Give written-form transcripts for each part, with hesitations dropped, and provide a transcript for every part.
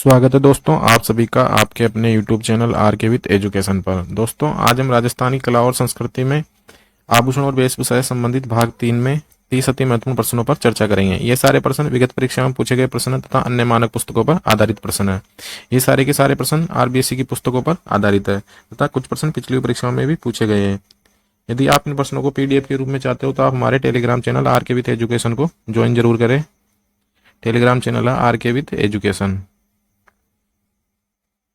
स्वागत है दोस्तों आप सभी का आपके अपने YouTube चैनल आर के विद एजुकेशन पर। दोस्तों आज हम राजस्थानी कला और संस्कृति में आभूषण और वेशभूषा से संबंधित भाग 3 में 30 अति महत्वपूर्ण प्रश्नों पर चर्चा करेंगे। ये सारे प्रश्न विगत परीक्षा में पूछे गए प्रश्न तथा अन्य मानक पुस्तकों पर आधारित प्रश्न है। ये सारे के सारे प्रश्न RBSE की पुस्तकों पर आधारित है तथा कुछ प्रश्न पिछली परीक्षाओं में भी पूछे गए हैं। यदि आप इन प्रश्नों को PDF के रूप में चाहते हो तो आप हमारे टेलीग्राम चैनल आर के विद एजुकेशन को ज्वाइन जरूर करें। टेलीग्राम चैनल है आर के विद एजुकेशन,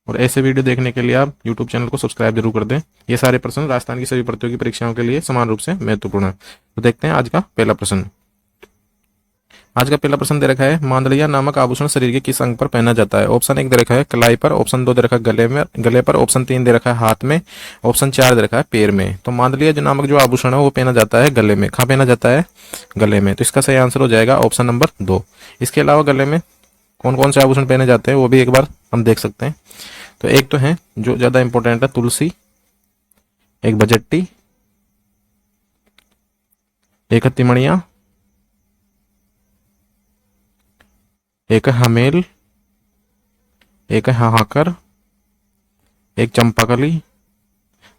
और ऐसे वीडियो देखने के लिए आप YouTube चैनल को सब्सक्राइब जरूर कर दें। ये सारे प्रश्न राजस्थान की सभी प्रतियोगी परीक्षाओं के लिए समान रूप से महत्वपूर्ण है। तो देखते हैं आज का पहला प्रश्न। आज का पहला प्रश्न दे रखा है, मांदलिया नामक आभूषण शरीर के किस अंग पर पहना जाता है? ऑप्शन 1 दे रखा है कलाई पर, ऑप्शन 2 दे रखा है गले पर, ऑप्शन 3 दे रखा है हाथ में, ऑप्शन 4 दे रखा है पैर में। तो मांदलिया जो नामक जो आभूषण है वो पहना जाता है गले में। कहाँ पहना जाता है? गले में। तो इसका सही आंसर हो जाएगा ऑप्शन नंबर 2। इसके अलावा गले में कौन कौन से आभूषण पहने जाते हैं वो भी एक बार हम देख सकते हैं। तो एक तो है जो ज्यादा इंपॉर्टेंट है, तुलसी, एक बजट्टी, एक तिमणिया, एक हमेल, एक हाहाकर, एक चंपाकली।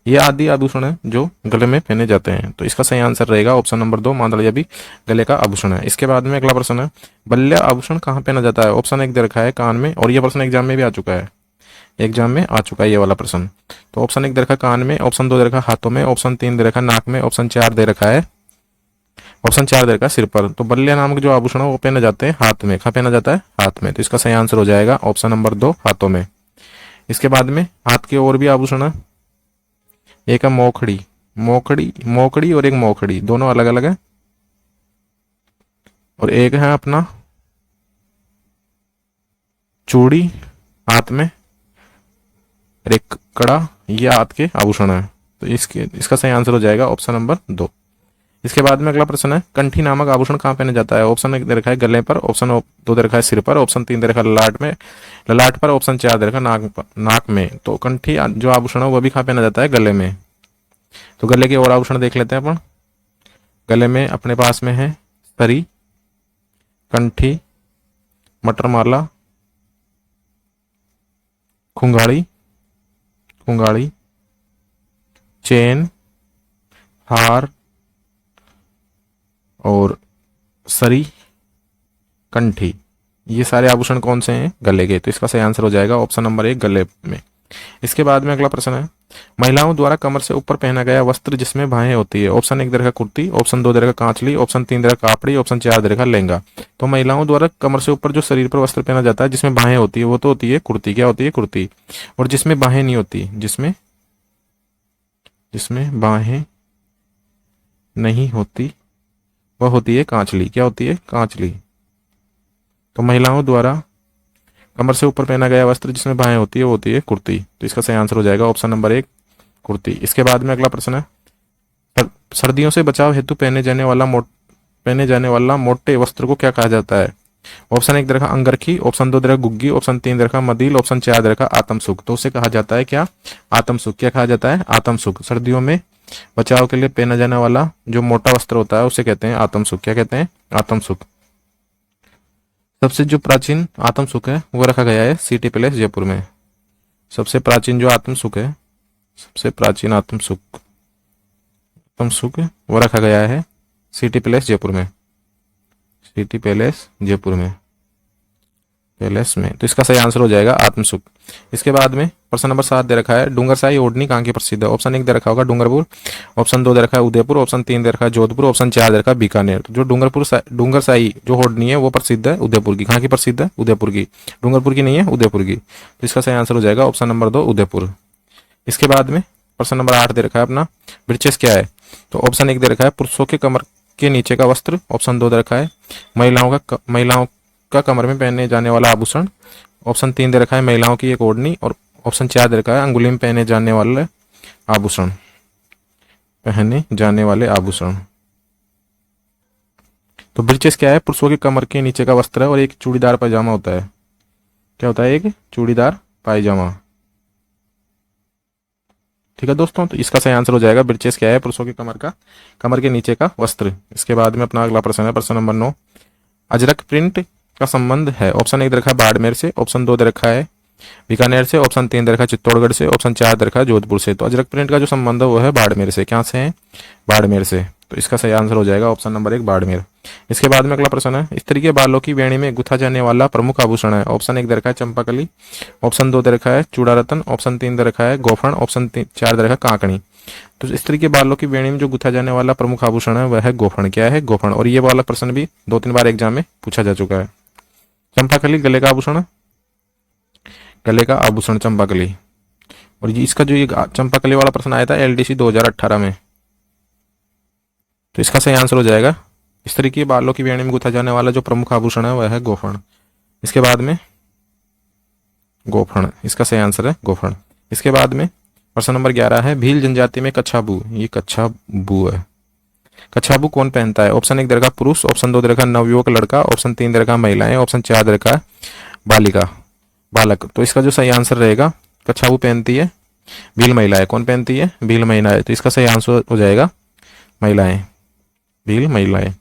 ये आदि आभूषण है जो गले में पहने जाते हैं। तो इसका सही आंसर रहेगा ऑप्शन नंबर 2, मांदलिया भी गले का आभूषण है। इसके बाद में अगला प्रश्न है, बल्य आभूषण कहाँ पहना जाता है? ऑप्शन 1 दे रखा है कान में, और यह प्रश्न एग्जाम में भी आ चुका है, एग्जाम में आ चुका है ये वाला प्रश्न। तो ऑप्शन 1 दे रखा कान में, ऑप्शन 2 दे रखा हाथों में, ऑप्शन 3 दे रखा नाक में, ऑप्शन 4 दे रखा है सिर पर। तो बल्ले नामक जो आभूषण है वो पहने जाते हैं हाथ में। कहाँ पहना जाता है? हाथ में। तो इसका सही आंसर हो जाएगा ऑप्शन नंबर 2, हाथों में। इसके बाद में हाथ के और भी आभूषण है, एक है मोकड़ी और एक मोखड़ी, दोनों अलग अलग है। और एक है अपना चूड़ी हाथ में, एक कड़ा, ये हाथ के आभूषण है। तो इसका सही आंसर हो जाएगा ऑप्शन नंबर 2। इसके बाद में अगला प्रश्न है, कंठी नामक आभूषण कहाँ पहने जाता है? ऑप्शन 1 दे रखा है गले पर, ऑप्शन 2 दे रखा है सिर पर, ऑप्शन 3 दे रखा है ललाट पर, ऑप्शन 4 दे रखा नाक में। तो कंठी जो आभूषण है वो भी कहाँ पहना जाता है? गले में। तो गले के और आभूषण देख लेते हैं अपन। गले में अपने पास में है सरी, कंठी, मटरमाला, खुंगाड़ी, चेन, हार और सरी, कंठी। ये सारे आभूषण कौन से हैं? गले के। तो इसका सही आंसर हो जाएगा ऑप्शन नंबर 1, गले में। इसके बाद में अगला प्रश्न है, महिलाओं द्वारा कमर से ऊपर पहना गया वस्त्र जिसमें बाहें होती है। ऑप्शन 1 दे रखा कुर्ती, ऑप्शन 2 दे रखा कांचली, ऑप्शन 3 दे रखा कापड़ी, ऑप्शन 4 दे रखा लहंगा। तो महिलाओं द्वारा कमर से ऊपर जो शरीर पर वस्त्र पहना जाता है जिसमें बाहें होती है वो तो होती है कुर्ती। क्या होती है? कुर्ती। और जिसमें बाहें नहीं होती, जिसमें बाहें नहीं होती वह होती है कांचली। क्या होती है? कांचली। तो महिलाओं द्वारा कमर से ऊपर पहना गया वस्त्र जिसमें बाहें होती है वो होती है कुर्ती। तो इसका सही आंसर हो जाएगा ऑप्शन नंबर 1, कुर्ती। इसके बाद में अगला प्रश्न है, सर्दियों से बचाव हेतु पहने जाने वाला मोटे वस्त्र को क्या कहा जाता है? ऑप्शन 1 दे रखा अंगरखी, ऑप्शन 2 दे रखा गुग्गी, ऑप्शन 3 दे रखा मदील, ऑप्शन 4 दे रखा आतमसुख। तो उसे कहा जाता है क्या? आतमसुख। क्या कहा जाता है? आतमसुख। सर्दियों में बचाव के लिए पहना जाने वाला जो मोटा वस्त्र होता है उसे कहते हैं आतमसुख। क्या कहते हैं? आतमसुख। सबसे जो प्राचीन आतमसुख है वो रखा गया है सिटी पैलेस जयपुर में। सबसे प्राचीन जो आतमसुख है, सबसे प्राचीन आतमसुख वो रखा गया है सिटी पैलेस जयपुर में। सिटी पैलेस जयपुर में, तो इसका सही आंसर हो जाएगा आत्मसुख। इसके बाद में प्रश्न नंबर 7 दे रखा है, डूंगरसाई ओढ़नी कहाँ की प्रसिद्ध है? ऑप्शन 1 दे रखा होगा डूंगरपुर, ऑप्शन 2 दे रखा है उदयपुर, ऑप्शन 3 दे रखा है जोधपुर, ऑप्शन 4 दे रखा है बीकानेर। तो जो डूंगरसाई जो ओढ़नी है वो प्रसिद्ध है उदयपुर की। कहाँ की प्रसिद्ध है? उदयपुर की। डूंगरपुर की नहीं है, उदयपुर की। तो इसका सही आंसर हो जाएगा ऑप्शन नंबर 2, उदयपुर। इसके बाद में प्रश्न नंबर 8 दे रखा है अपना, ब्रीचेस क्या है? तो ऑप्शन 1 दे रखा है पुरुषों के कमर के नीचे का वस्त्र, ऑप्शन 2 दे रखा है महिलाओं का कमर में पहने जाने वाला आभूषण, ऑप्शन 3 दे रखा है महिलाओं की एक ओढ़नी, और ऑप्शन 4 दे रखा है अंगुली में पहने जाने वाले आभूषण। तो ब्रीचेस क्या है? पुरुषों के कमर के नीचे का वस्त्र है और एक चूड़ीदार पायजामा होता है। क्या होता है? एक चूड़ीदार पायजामा। ठीक है दोस्तों, तो इसका सही आंसर हो जाएगा ब्रीचेस क्या है? पुरुषों के कमर के नीचे का वस्त्र। इसके बाद में अपना अगला प्रश्न है प्रश्न नंबर 9, अजरक प्रिंट का संबंध है? ऑप्शन 1 दे रखा है बाड़मेर से, ऑप्शन 2 दे रखा है बीकानेर से, ऑप्शन 3 दे रखा है चित्तौड़गढ़ से, ऑप्शन 4 दे रखा है जोधपुर से। तो अजरक प्रिंट का जो संबंध है वो है बाड़मेर से। क्या से है? बाड़मेर से। तो इसका सही आंसर हो जाएगा ऑप्शन नंबर 1 बाड़मेर। इसके बाद में अगला प्रश्न है, स्त्री के बालों की बेणी में गुथा जाने वाला प्रमुख आभूषण है? ऑप्शन 1 दे रखा है चंपाकली, ऑप्शन 2 दे रखा है चूड़ा रतन, ऑप्शन 3 दे रखा है गोफण, ऑप्शन 4 दे रखा है कांकणी। तो स्त्री के बालों की बेणी में जो गुथा जाने वाला प्रमुख आभूषण है वह है गोफण। क्या है? गोफण। और ये वाला प्रश्न भी 2-3 बार एग्जाम में पूछा जा चुका है। चंपाकली गले का आभूषण, गले का आभूषण चंपाकली। और ये इसका जो ये चंपाकली वाला प्रश्न आया था LDC 2018 में, तो इसका सही आंसर हो जाएगा स्त्री के बालों की बेणी में गुथा जाने वाला जो प्रमुख आभूषण है वह है गोफण। इसके बाद में गोफण, इसका सही आंसर है गोफण। इसके बाद में प्रश्न नंबर 11 है, भील जनजाति में कच्छाबू, ये कच्छाबू है, कच्छाबू कौन पहनता है? ऑप्शन 1 दे रखा पुरुष, ऑप्शन 2 दे रखा नवयुवक लड़का, ऑप्शन 3 दे रखा महिलाएं, ऑप्शन 4 दे रखा बालिका बालक। तो इसका जो सही आंसर रहेगा, कच्छाबू पहनती है भील महिलाएं। कौन पहनती है? भील महिलाएं। तो इसका सही आंसर हो जाएगा महिलाएं, भील महिलाएं।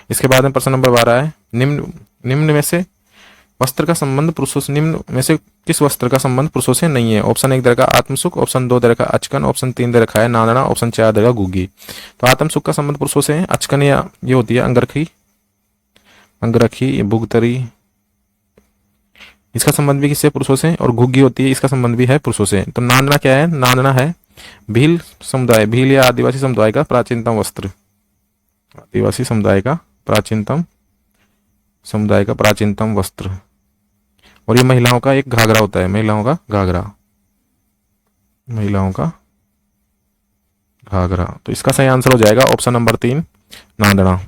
इसके बाद में प्रश्न नंबर 12 है, निम्न में से वस्त्र का संबंध पुरुषों से, निम्न में से किस वस्त्र का संबंध पुरुषों से नहीं है? ऑप्शन 1 दे रखा आत्मसुख, ऑप्शन 2 दे रखा अचकन, ऑप्शन 3 दे रखा है नादना, ऑप्शन 4 दे रखा गुग्गी। तो आत्मसुख का संबंध पुरुषों से है, अचकन या ये होती है अंगरखी, अंगरखी बुगतरी, इसका संबंध भी किससे? पुरुषों से। और घुग्गी होती है, इसका संबंध भी है पुरुषों से। तो नादना क्या है? नादना है भील समुदाय, भील या आदिवासी समुदाय का प्राचीनतम वस्त्र, आदिवासी समुदाय का प्राचीनतम वस्त्र। और ये महिलाओं का एक घाघरा होता है, महिलाओं का घाघरा, महिलाओं का घाघरा। तो इसका सही आंसर हो जाएगा ऑप्शन नंबर 3 नादना।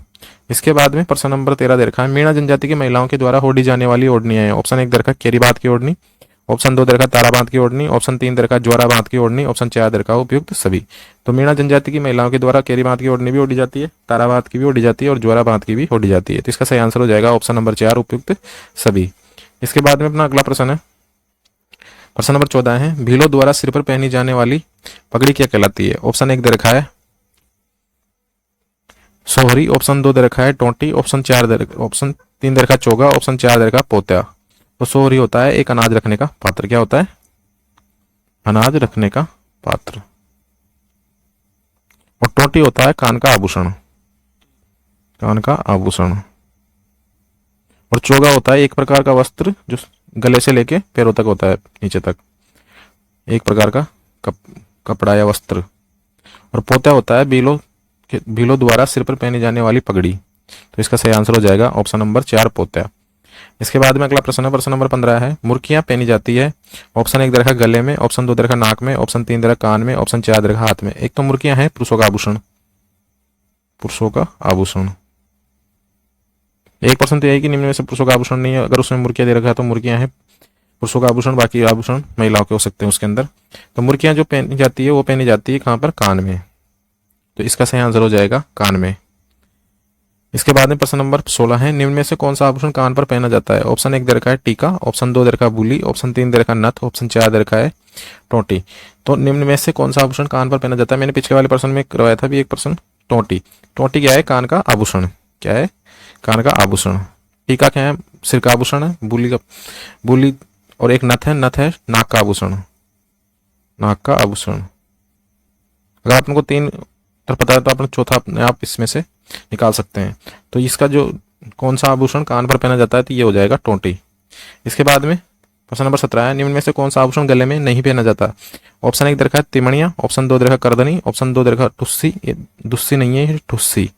इसके बाद में प्रश्न नंबर 13 दे रखा है, मीणा जनजाति की महिलाओं के द्वारा ओढ़ी जाने वाली ओढ़नियां है। ऑप्शन 1 दे रखा केरी बात की ओढ़नी, ऑप्शन 2 दे रखा तारा बांध की ओढ़नी, ऑप्शन 3 दे रखा ज्वारा बांध की ओढ़नी, ऑप्शन 4 दे रखा उपयुक्त सभी। तो मीणा जनजाति की महिलाओं के द्वारा केरी बांध की ओढ़नी भी ओढ़ी जाती है, तारा बांध की भी ओढ़ी जाती है और ज्वारा बांध की भी ओढ़ी जाती है। तो इसका सही आंसर हो जाएगा ऑप्शन नंबर 4 उपयुक्त सभी। इसके बाद में अपना अगला प्रश्न है, प्रश्न नंबर 14 है, भीलों द्वारा सिर पर पहनी जाने वाली पगड़ी क्या कहलाती है? ऑप्शन 1 दे रखा है सोहरी, ऑप्शन 2 दे रखा है टोंटी, ऑप्शन 3 दे रखा चोगा, ऑप्शन 4 दे रखा पोत्या। तो सोहरी होता है एक अनाज रखने का पात्र। क्या होता है? अनाज रखने का पात्र। और टोंटी होता है कान का आभूषण, कान का आभूषण। और चोगा होता है एक प्रकार का वस्त्र जो गले से लेके पैरों तक होता है, नीचे तक, एक प्रकार का कपड़ा या वस्त्र। और पोत्या होता है भीलों द्वारा सिर पर पहनी जाने वाली पगड़ी। तो इसका सही आंसर हो जाएगा ऑप्शन नंबर 4 पोत्या। इसके बाद में अगला प्रश्न है, प्रश्न नंबर 15 है, मुर्कियां पहनी जाती है। ऑप्शन 1 दे रखा गले में, ऑप्शन 2 दे रखा नाक में, ऑप्शन 3 दे रखा कान में, ऑप्शन 4 दे रखा हाथ में। एक तो मुर्कियां है पुरुषों का आभूषण, पुरुषों का आभूषण। 1% तो यही कि निम्न में से पुरुषों का आभूषण नहीं है, अगर उसमें मुर्कियां दे रखा है तो मुर्कियां है पुरुषों का आभूषण, बाकी आभूषण महिलाओं के हो सकते हैं उसके अंदर। तो मुर्कियां जो पहनी जाती है वो पहनी जाती है कहाँ पर? कान में। तो इसका सही आंसर हो जाएगा कान में। इसके बाद में प्रश्न नंबर 16 है, निम्न में से कौन सा आभूषण कान पर पहना जाता है? ऑप्शन 1 दे रखा है टीका, ऑप्शन 2 दे रखा है बूली, ऑप्शन 3 दे रखा है नथ, ऑप्शन 4 दे रखा है टोंटी। तो निम्न में से कौन सा आभूषण कान पर पहना जाता है? मैंने पिछले वाले प्रश्न में करवाया था भी एक प्रश्न, टोंटी। टोंटी क्या है? कान का आभूषण। क्या है? कान का आभूषण। टीका क्या है? सिर का आभूषण है। बूली और एक नथ है नाक का आभूषण, नाक का आभूषण। अगर आपको 3 उत्तर पता है तो आप चौथा अपने आप इसमें से निकाल सकते हैं। तो इसका जो कौन सा आभूषण कान पर पहना जाता है तो ये हो जाएगा टोंटी। इसके बाद में प्रश्न नंबर 17 है, निम्न में से कौन सा आभूषण गले में नहीं पहना जाता? ऑप्शन 1 दे रखा है तिमणिया, ऑप्शन 2 दे रखा करदनी, ऑप्शन 2 दे रखा ठुस्सी, ये दुस्सी नहीं है, ठुस्सी,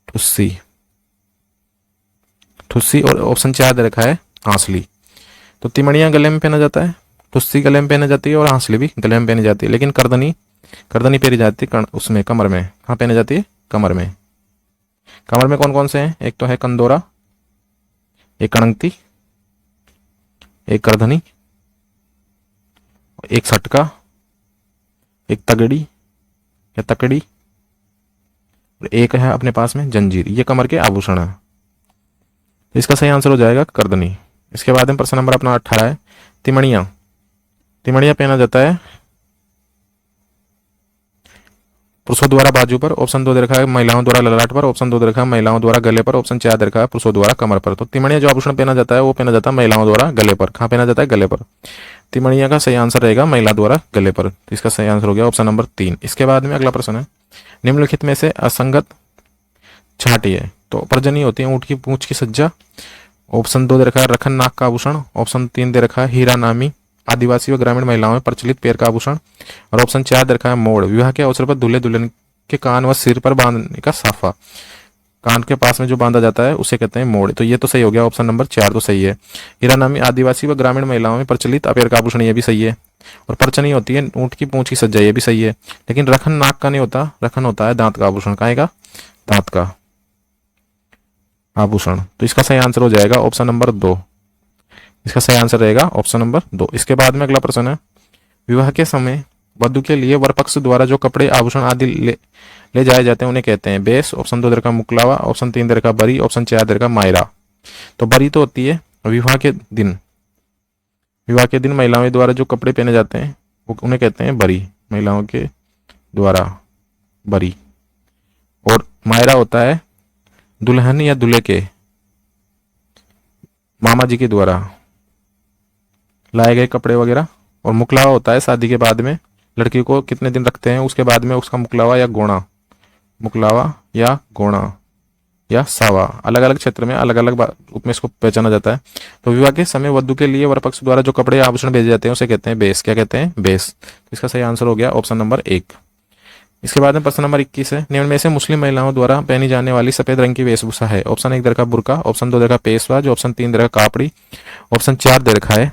ठुस्सी, ठुस्सी। और ऑप्शन 4 दे रखा है हांसली। तो तिमणिया गले में पहना जाता है, ठुस्सी गले में पहना जाती है और हांसली भी गले में पहनी जाती है। लेकिन करदनी पहनी जाती है उसमें कमर में। कहाँ पहनी जाती है? कमर में। कमर में कौन कौन से हैं? एक तो है कंदोरा, एक कणंगती, एक करधनी, एक सटका, एक तगड़ी या तकड़ी, और एक है अपने पास में जंजीर। ये कमर के आभूषण है। तो इसका सही आंसर हो जाएगा करधनी। इसके बाद में प्रश्न नंबर अपना 18 है, तिमणिया। तिमणिया पहना जाता है पुरुषों द्वारा बाजू पर, ऑप्शन 2 दे रखा है महिलाओं द्वारा ललाट पर, ऑप्शन 2 दे रखा है महिलाओं द्वारा गले पर, ऑप्शन 4 दे रखा है पुरुषों द्वारा कमर पर। तो तिमणिया जो आभूषण पहना जाता है वो पहना जाता है महिलाओं द्वारा गले पर। कहाँ पहना जाता है? गले पर। तिमणिया का सही आंसर रहेगा महिला द्वारा गले पर। तो इसका सही आंसर हो गया ऑप्शन नंबर 3। इसके बाद में अगला प्रश्न है, निम्नलिखित में से असंगत छांटिए। तो पर्जनी होती है ऊंट की पूंछ की सज्जा, ऑप्शन 2 दे रखा है रखन नाक का आभूषण, ऑप्शन 3 दे रखा है हीरा नामी आदिवासी व ग्रामीण महिलाओं में प्रचलित पैर का आभूषण, और ऑप्शन 4 दे रखा है मोड़, विवाह के अवसर पर दूल्हे दुल्हन के कान व सिर पर बांधने का साफा। कान के पास में जो बांधा जाता है उसे कहते हैं मोड़। तो ये तो सही हो गया, ऑप्शन नंबर 4 तो सही है। हीरा नामी आदिवासी व ग्रामीण महिलाओं में प्रचलित पैर का आभूषण, ये भी सही है। और परचनी होती है ऊंट की पूंछ की सज्जा, ये भी सही है। लेकिन रखन नाक का नहीं होता, रखन होता है दांत का आभूषण। काहे का? दांत का आभूषण। तो इसका सही आंसर हो जाएगा ऑप्शन नंबर 2। इसका सही आंसर रहेगा ऑप्शन नंबर 2। इसके बाद में अगला प्रश्न है, विवाह के समय वधु के लिए वर पक्ष द्वारा जो कपड़े आभूषण आदि ले जाए जाते हैं उन्हें कहते हैं बेस, ऑप्शन 2 दे रखा मुकलावा, ऑप्शन 3 दे रखा बरी, ऑप्शन 4 दे रखा मायरा। तो बरी तो होती है विवाह के दिन, विवाह के दिन महिलाओं द्वारा जो कपड़े पहने जाते हैं वो उन्हें कहते हैं बरी, महिलाओं के द्वारा बरी। और मायरा होता है दुल्हन या दूल्हे के मामा जी के द्वारा लाए गए कपड़े वगैरह। और मुकलावा होता है शादी के बाद में लड़की को कितने दिन रखते हैं उसके बाद में उसका मुकलावा या गोणा, मुकलावा या गोणा या सावा, अलग अलग क्षेत्र में अलग अलग रूप में इसको पहचाना जाता है। तो विवाह के समय वधु के लिए वर पक्ष द्वारा जो कपड़े आभूषण भेजे जाते हैं उसे कहते हैं बेस। क्या कहते हैं? बेस। इसका सही आंसर हो गया ऑप्शन नंबर 1। इसके बाद में प्रश्न नंबर 21 है, निम्न में से मुस्लिम महिलाओं द्वारा पहनी जाने वाली सफेद रंग की वेशभूषा है। ऑप्शन 1 दे रखा बुर्का, ऑप्शन 2 दे रखा पेशवाज, ऑप्शन 3 दे रखा कापड़ी, ऑप्शन 4 दे रखा है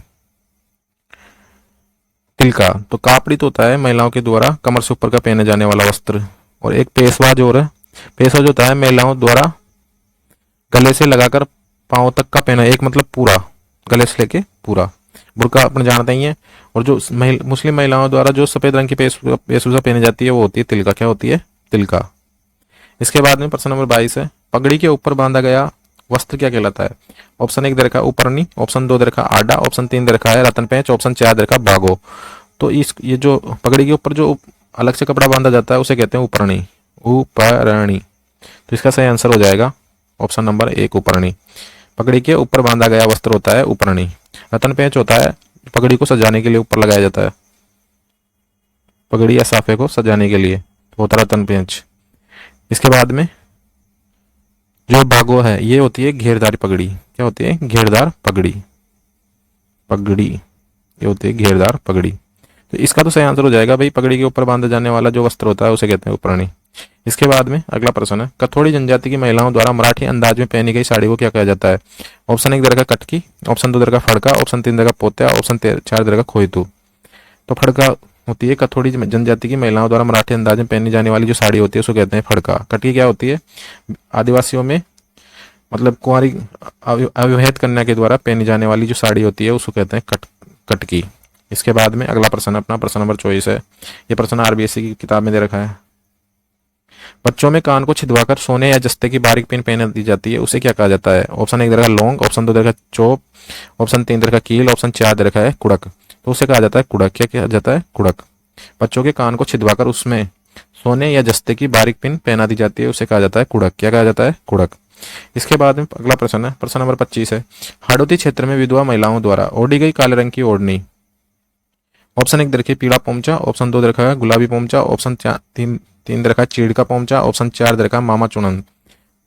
तिलका। तो कापड़ी तो होता है महिलाओं के द्वारा कमर से ऊपर का पहने जाने वाला वस्त्र, और एक पेशवाज और पेशवाज होता है महिलाओं द्वारा गले से लगाकर पांव तक का पहना, एक मतलब पूरा गले से लेके पूरा। बुर्का अपने जानते ही है। और जो मुस्लिम महिलाओं द्वारा जो सफेद रंग की वेशभूषा पहनी जाती है वो होती है तिलका। क्या होती है? तिलका। इसके बाद में प्रश्न नंबर 22 है, पगड़ी के ऊपर बांधा गया वस्त्र क्या कहलाता है? ऑप्शन 1 दे रखा उपरनी, ऑप्शन 2 दे रखा आडा, ऑप्शन 3 दे रखा है रतन पैंच, ऑप्शन 4 दे रखा बागो। तो ये जो पगड़ी के ऊपर जो अलग से कपड़ा बांधा जाता है उसे कहते हैं उपरणी, उपरणी। तो इसका सही आंसर हो जाएगा ऑप्शन नंबर 1 उपरणी। पगड़ी के ऊपर बांधा गया वस्त्र होता है उपरणी। रतन पैंच होता है पगड़ी को सजाने के लिए ऊपर लगाया जाता है, पगड़ी या साफे को सजाने के लिए होता है रतन पैंच। इसके बाद में जो बागो है ये होती है घेरदार पगड़ी। क्या होती है? घेरदार पगड़ी, पगड़ी ये होती है घेरदार पगड़ी। तो इसका तो सही आंसर हो जाएगा भाई, पगड़ी के ऊपर बांधा जाने वाला जो वस्त्र होता है उसे कहते हैं उपरणी। इसके बाद में अगला प्रश्न है, कथोड़ी जनजाति की महिलाओं द्वारा मराठी अंदाज में पहनी गई साड़ी को क्या कहा जाता है? ऑप्शन 1 दे रखा कटकी, ऑप्शन 2 दे रखा फड़का, ऑप्शन 3 दे रखा पोत्या, ऑप्शन 4 दे रखा खोइतू। तो फड़का होती है कथोड़ी जनजाति की महिलाओं द्वारा मराठी अंदाज में पहनी जाने वाली जो साड़ी होती है उसको कहते हैं फड़का। कटकी क्या होती है? आदिवासियों में मतलब कुंवारी अविवाहित कन्या के द्वारा पहनी जाने वाली जो साड़ी होती है उसको कहते हैं कटकी। इसके बाद में अगला प्रश्न अपना प्रश्न नंबर 24 है। ये प्रश्न आरबीएससी की किताब में दे रखा है, बच्चों में कान को छिदवाकर सोने या जस्ते की बारीक पिन पहना दी जाती है उसे क्या कहा जाता है? ऑप्शन 1 दे रखा लौंग, ऑप्शन 2 दे रखा चोप, ऑप्शन 3 दे रखा कील, ऑप्शन 4 दे रखा है कुड़क। तो उसे कहा जाता है कुड़क। क्या कहा जाता है? कुड़क। बच्चों के कान को छिदवाकर उसमें सोने या जस्ते की बारीक पिन पहना दी जाती है उसे कहा जाता है कुड़क। क्या कहा जाता है? कुड़क। इसके बाद में अगला प्रश्न है, प्रश्न नंबर 25 है, हाड़ौती क्षेत्र में विधवा महिलाओं द्वारा ओढ़ी गई काले रंग की ओढ़नी। ऑप्शन 1 दे रखी पीला पोमचा, ऑप्शन 2 दे रखा है गुलाबी पोमचा, ऑप्शन 3 दे रखा है चीड़ का पोमचा, ऑप्शन 4 दे रखा है मामा चुनन।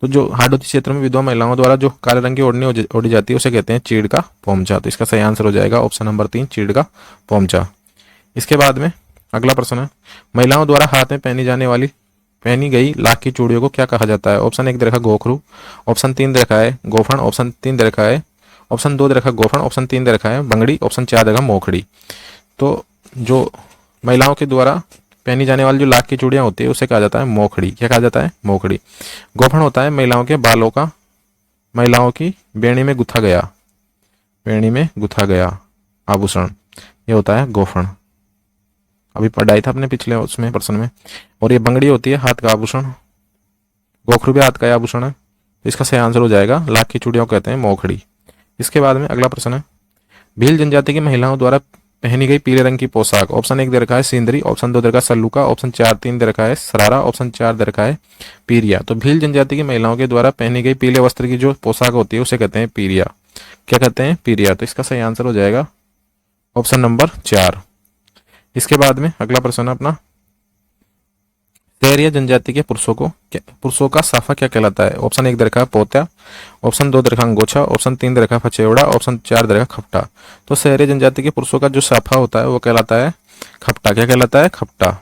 तो जो हाड़ौती क्षेत्र में विधवा महिलाओं द्वारा जो काले रंग की ओढ़नी ओढ़ी जाती है उसे कहते हैं चीड़ का पोमचा। तो इसका सही आंसर हो जाएगा ऑप्शन नंबर 3 चीड़ का पोमचा। इसके बाद में अगला प्रश्न है, महिलाओं द्वारा हाथ में पहनी गई लाख की चूड़ियों को क्या कहा जाता है? ऑप्शन 1 दे रखा गोखरू, ऑप्शन 3 दे रखा है गोफन, ऑप्शन 3 दे रखा है ऑप्शन 2 दे रखा गोफन, ऑप्शन 3 दे रखा है बंगड़ी, ऑप्शन 4 दे रखा मोखड़ी। तो जो महिलाओं के द्वारा पहनी जाने वाली जो लाख की चूड़ियां होती है उसे कहा जाता है मोखड़ी। क्या कहा जाता है? मोखड़ी। गोफन होता है महिलाओं के बालों का, महिलाओं की बेणी में गुथा गया आभूषण, ये होता है गोफन। अभी पढ़ाई था अपने पिछले उसमें प्रश्न में। और ये बंगड़ी होती है हाथ का आभूषण, गोखरू भी हाथ का आभूषण है। इसका सही आंसर हो जाएगा लाख की चूड़ियों को कहते हैं मोखड़ी। इसके बाद में अगला प्रश्न है, भील जनजाति की महिलाओं द्वारा पहनी गई पीले रंग की पोशाक। ऑप्शन 1 दे रखा है सिंदरी, ऑप्शन 2 दे रखा है सल्लूका, ऑप्शन 3 दे रखा है सरारा, ऑप्शन 4 दे रखा है पीरिया। तो भील जनजाति की महिलाओं के द्वारा पहनी गई पीले वस्त्र की जो पोशाक होती है उसे कहते हैं पीरिया। क्या कहते हैं? पीरिया। तो इसका सही आंसर हो जाएगा ऑप्शन नंबर 4। इसके बाद में अगला प्रश्न है अपना, सहरिया जनजाति के पुरुषों का साफा क्या कहलाता है? ऑप्शन 1 दे रखा है पोत्या, ऑप्शन 2 दे रखा है अंगोछा, ऑप्शन 3 दे रखा है फचेवड़ा, ऑप्शन 4 दे रखा है खपटा। तो सहरिया जनजाति के पुरुषों का जो साफा होता है वो कहलाता है खपटा। क्या कहलाता है? खपटा।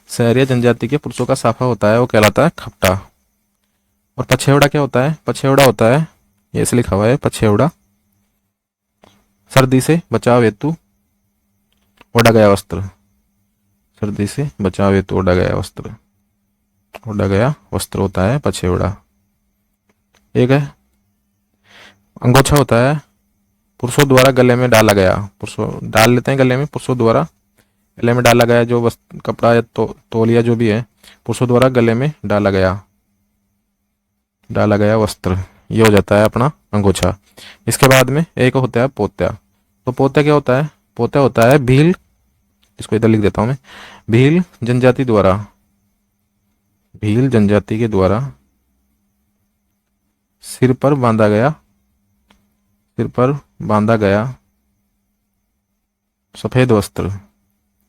सहरिया जनजाति के पुरुषों का साफा होता है वो कहलाता है खपटा। और पछेवड़ा क्या होता है? पछेवड़ा होता है, ये ऐसे लिखा हुआ है, पछेवड़ा सर्दी से बचाव हेतु ओढ़ा गया वस्त्र। सर्दी से बचाव हेतु ओढ़ा गया वस्त्र, ओढ़ा गया वस्त्र होता है पछेवड़ा। एक है अंगोछा, होता है पुरुषों द्वारा गले में डाला गया, पुरुषों डाल लेते हैं गले में, पुरुषों द्वारा गले में डाला गया जो कपड़ा या तौलिया जो भी है, पुरुषों द्वारा गले में डाला गया वस्त्र, ये हो जाता है अपना अंगोछा। इसके बाद में एक होता है पोत्या। तो पोत्या क्या होता है? पोत्या होता है भील, इसको इधर लिख देता हूं मैं, भील जनजाति के द्वारा सिर पर बांधा गया सफेद वस्त्र,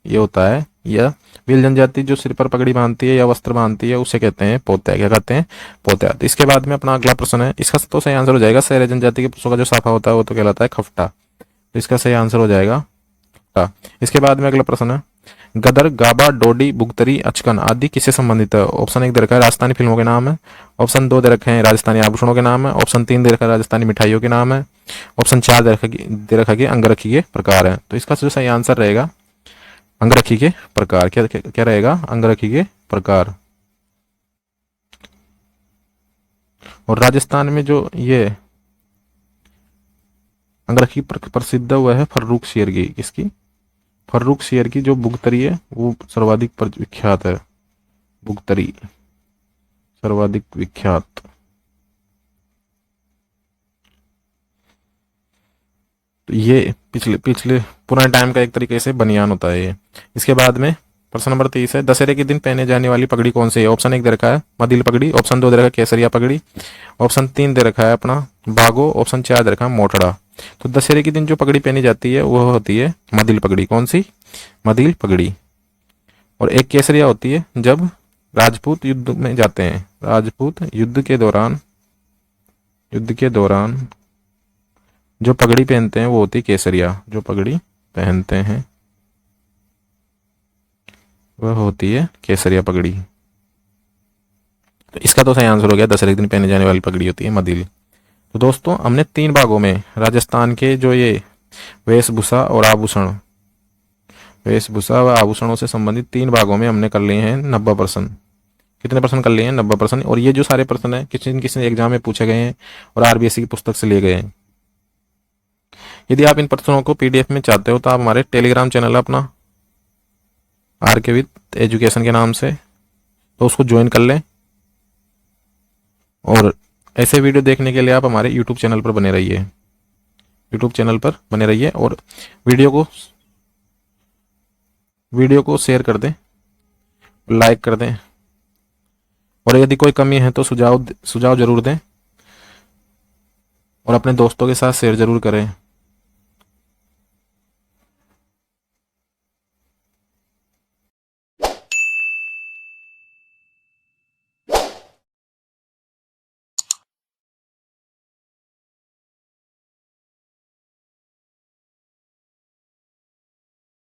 ये होता है। यह भील जनजाति जो सिर पर पगड़ी बांधती है या वस्त्र बांधती है उसे कहते हैं पोत्या। क्या कहते हैं? पोत्या। तो इसके बाद में अपना अगला प्रश्न है, इसका तो सही आंसर हो जाएगा, सहरिया जनजाति के पुरुषों का जो साफा होता है वो तो कहलाता है खफटा। तो इसका सही आंसर हो जाएगा खफटा। इसके बाद में अगला प्रश्न है, गदर, गाबा, डोडी, बुगतरी, अचकन आदि किससे संबंधित है? ऑप्शन 1 दे रखा है राजस्थानी फिल्मों के नाम है, ऑप्शन 2 दे रखे हैं राजस्थानी आभूषणों के नाम है, ऑप्शन 3 दे रखा है राजस्थानी मिठाइयों के नाम है, ऑप्शन 4 दे रखा है अंगरखी के प्रकार है। तो इसका जो सही आंसर रहेगा अंगरखी के प्रकार। क्या रहेगा? अंगरखी के प्रकार। और राजस्थान में जो ये अंगरखी प्रसिद्ध हुआ है फर्रुख शेर की, किसकी? फर्रुख शेर की जो बुगतरी है वो सर्वाधिक विख्यात है। बुगतरी सर्वाधिक विख्यात। तो ये पिछले पुराने टाइम का एक तरीके से बनियान होता है ये। इसके बाद में प्रश्न नंबर 30 है, दशहरे के दिन पहने जाने वाली पगड़ी कौन सी है? ऑप्शन 1 दे रखा है मदिल पगड़ी, ऑप्शन 2 दे रखा है केसरिया पगड़ी, ऑप्शन 3 दे रखा है अपना बागो, ऑप्शन 4 दे रखा है मोटड़ा। तो दशहरे के दिन जो पगड़ी पहनी जाती है वो होती है मदिल पगड़ी। कौन सी? मदिल पगड़ी। और एक केसरिया होती है जब राजपूत युद्ध में जाते हैं, राजपूत युद्ध के दौरान जो पगड़ी पहनते हैं वो होती है केसरिया। जो पगड़ी पहनते हैं वह होती है केसरिया पगड़ी। तो इसका तो सही आंसर हो गया, दशहरे के दिन पहने जाने वाली पगड़ी होती है मदिल। तो दोस्तों हमने 3 भागों में राजस्थान के जो ये वेशभूषा और आभूषणों से संबंधित 3 भागों में हमने कर लिए हैं 90%। कितने परसेंट कर लिए हैं? 90%। और ये जो सारे प्रश्न हैं किसी न किसी एग्जाम में पूछे गए हैं और आरबीएससी की पुस्तक से लिए गए हैं। यदि आप इन प्रश्नों को पीडीएफ में चाहते हो तो आप हमारे टेलीग्राम चैनल है अपना आरके विद एजुकेशन के नाम से, तो उसको ज्वाइन कर लें। और ऐसे वीडियो देखने के लिए आप हमारे यूट्यूब चैनल पर बने रहिए और वीडियो को शेयर कर दें, लाइक कर दें, और यदि कोई कमी है तो सुझाव जरूर दें और अपने दोस्तों के साथ शेयर जरूर करें।